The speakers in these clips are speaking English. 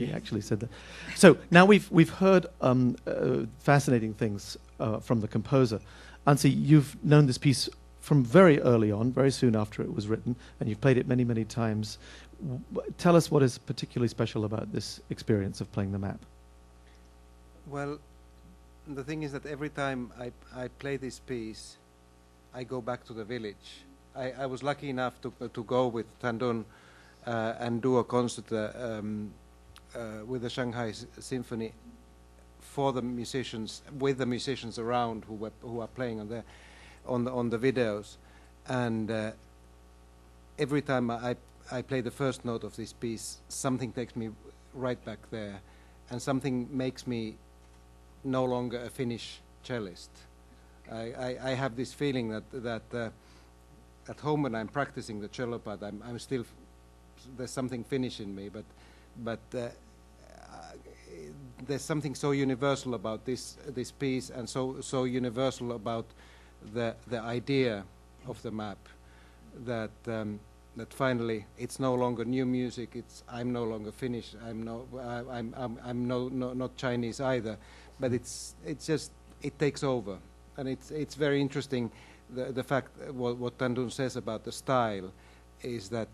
He actually said that. So now we've heard fascinating things from the composer. Ansi, you've known this piece from very early on, very soon after it was written, and you've played it many, many times. Tell us what is particularly special about this experience of playing the map. Well, the thing is that every time I play this piece, I go back to the village. I was lucky enough to go with Tan Dun and do a concert with the Shanghai Symphony for the musicians, with the musicians around who are playing on the videos, and every time I play the first note of this piece, something takes me right back there, and something makes me no longer a Finnish cellist. I have this feeling that at home when I'm practicing the cello part, I'm still, there's something Finnish in me, but there's something so universal about this piece, and so universal about the idea of the map, that that finally it's no longer new music. I'm no longer Finnish. I'm not Chinese either. But it takes over, and it's very interesting. The fact what Tan Dun says about the style is that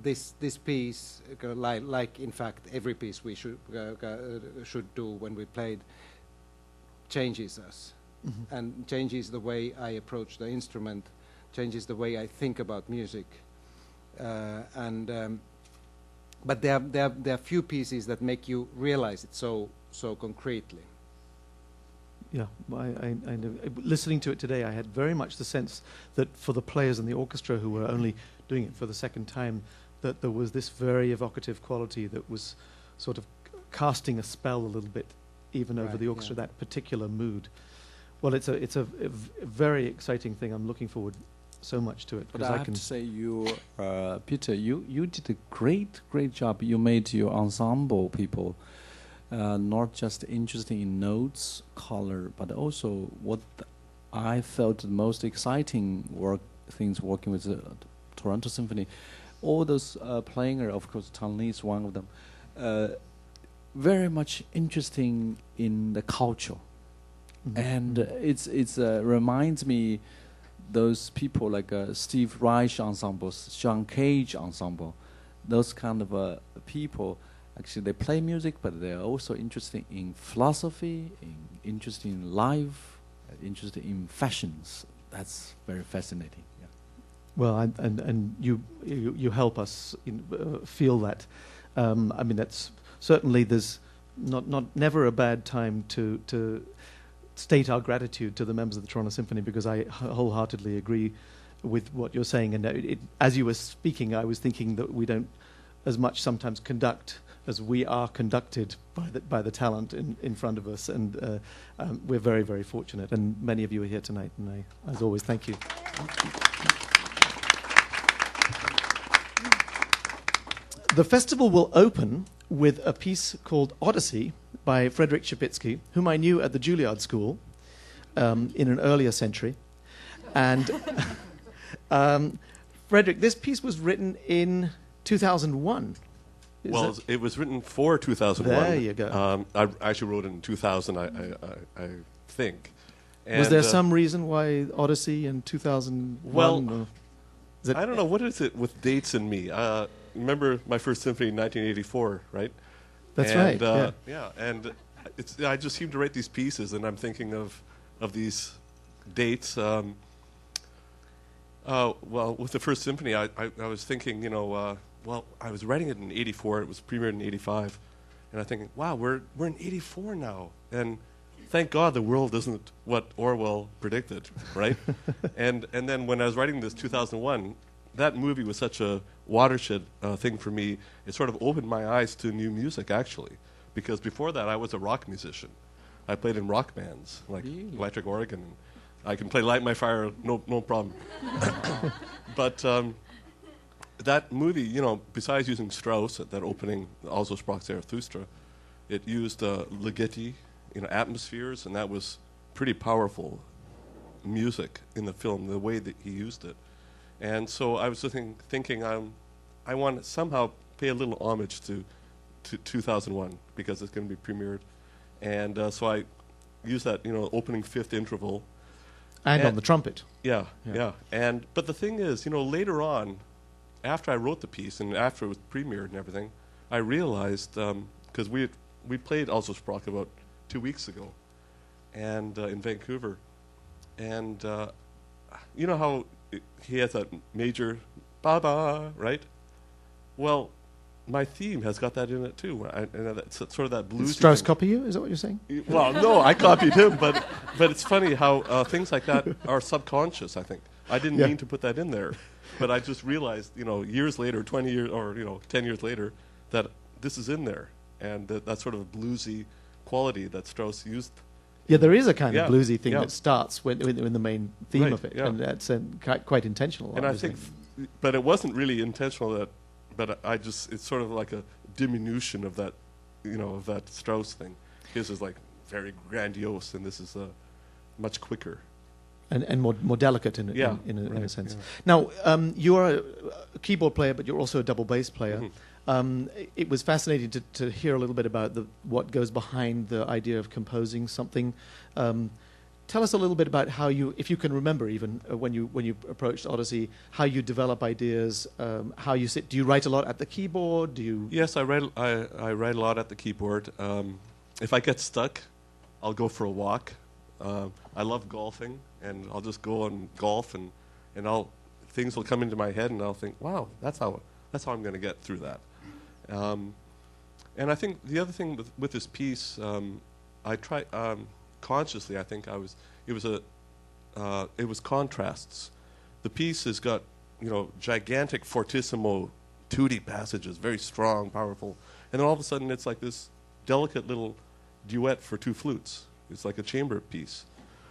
this piece, like in fact every piece we should do when we played, changes us, and changes the way I approach the instrument, changes the way I think about music, but there are few pieces that make you realize it so concretely. Yeah, listening to it today, I had very much the sense that for the players in the orchestra who were only doing it for the second time, that there was this very evocative quality that was sort of casting a spell a little bit even over the orchestra, that particular mood. Well, it's a very exciting thing. I'm looking forward so much to it. But I have to say, Peter, you did a great job. You made your ensemble people not just interested in notes, color, but also what I felt the most exciting things working with the Toronto Symphony. All those playing, of course, Tan Lee is one of them. Very much interesting in the culture, and it's reminds me those people like Steve Reich ensembles, John Cage ensemble, those kind of people. Actually, they play music, but they're also interested in philosophy, interested in life, interested in fashions. That's very fascinating. Yeah. Well, and you help us feel that. I mean, that's certainly there's never a bad time to state our gratitude to the members of the Toronto Symphony, because I wholeheartedly agree with what you're saying. And as you were speaking, I was thinking that we don't as much sometimes conduct as we are conducted by the talent in front of us, and we're very, very fortunate, and many of you are here tonight, and I, as always, thank you. The festival will open with a piece called Odyssey by Frederick Szepicki, whom I knew at the Juilliard School in an earlier century. And Frederick, this piece was written in 2001. Well, it was written for 2001. There you go. I actually wrote it in 2000, I think. And was there some reason why Odyssey in 2001? Well, I don't know. What is it with dates and me? Remember my first symphony in 1984, right? That's right. Yeah, and I just seem to write these pieces, and I'm thinking of these dates. Well, with the first symphony, I was thinking, well, I was writing it in '84. It was premiered in '85, and I'm thinking, wow, we're in '84 now, and thank God the world isn't what Orwell predicted, right? and then when I was writing this 2001, that movie was such a watershed thing for me. It sort of opened my eyes to new music, actually, because before that I was a rock musician. I played in rock bands like Electric Oregon. I can play Light My Fire, no problem. But that movie, besides using Strauss, that opening, also sprach Zarathustra, it used Ligeti, atmospheres, and that was pretty powerful music in the film, the way that he used it. And so I was thinking I want to somehow pay a little homage to 2001 because it's going to be premiered, and so I used that opening fifth interval. And on the trumpet. Yeah, Yeah. yeah. But the thing is, later on, after I wrote the piece and after it was premiered and everything, I realized because we played Also Sprach about 2 weeks ago, and in Vancouver, and you know how he has that major ba ba, right? Well, my theme has got that in it too, and it's sort of that bluesy. Strauss thing. copy you? Is that what you're saying? Well, no, I copied him, but it's funny how things like that are subconscious. I think I didn't Yeah. mean to put that in there, but I just realized, years later, 20 years or 10 years later, that this is in there, and that sort of bluesy quality that Strauss used. Yeah, there is a kind Yeah, of bluesy thing yeah. that starts when the main theme Right, of it, yeah. and that's quite intentional. And I obviously. think, but it wasn't really intentional. But it's sort of like a diminution of that, of that Strauss thing. His is like very grandiose, and this is much quicker. and more delicate in Yeah, a right, sense. yeah. Now, you are a keyboard player, but you're also a double bass player. Mhm. It was fascinating to hear a little bit about what goes behind the idea of composing something. Tell us a little bit about how you, if you can remember, even when you approached Odyssey, how you develop ideas, how you sit. Do you write a lot at the keyboard? Do you? Yes, I write a lot at the keyboard. If I get stuck, I'll go for a walk. I love golfing, and I'll just go and golf, and things will come into my head, and I'll think, wow, that's how I'm going to get through that. And I think the other thing with this piece, I try consciously. I think it was contrasts. The piece has got gigantic fortissimo tutti passages, very strong, powerful, and then all of a sudden it's like this delicate little duet for two flutes. It's like a chamber piece.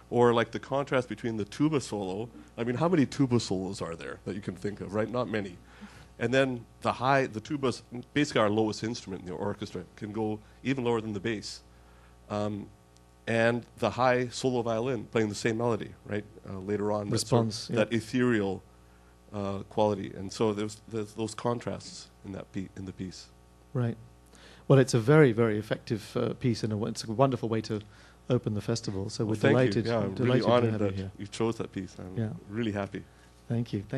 Or like the contrast between the tuba solo. I mean, how many tuba solos are there that you can think of, right? Not many. And then the tuba's basically our lowest instrument in the orchestra, can go even lower than the bass. And the high solo violin playing the same melody, right? Later on. Response, that ethereal quality. And so there's those contrasts in the piece. Right. Well, it's a very, very effective piece, and it's a wonderful way to open the festival. So we're Thank delighted, you. Yeah, I'm delighted really honored to have that you here. you chose that piece. I'm Yeah. really happy. Thank you. Thank you.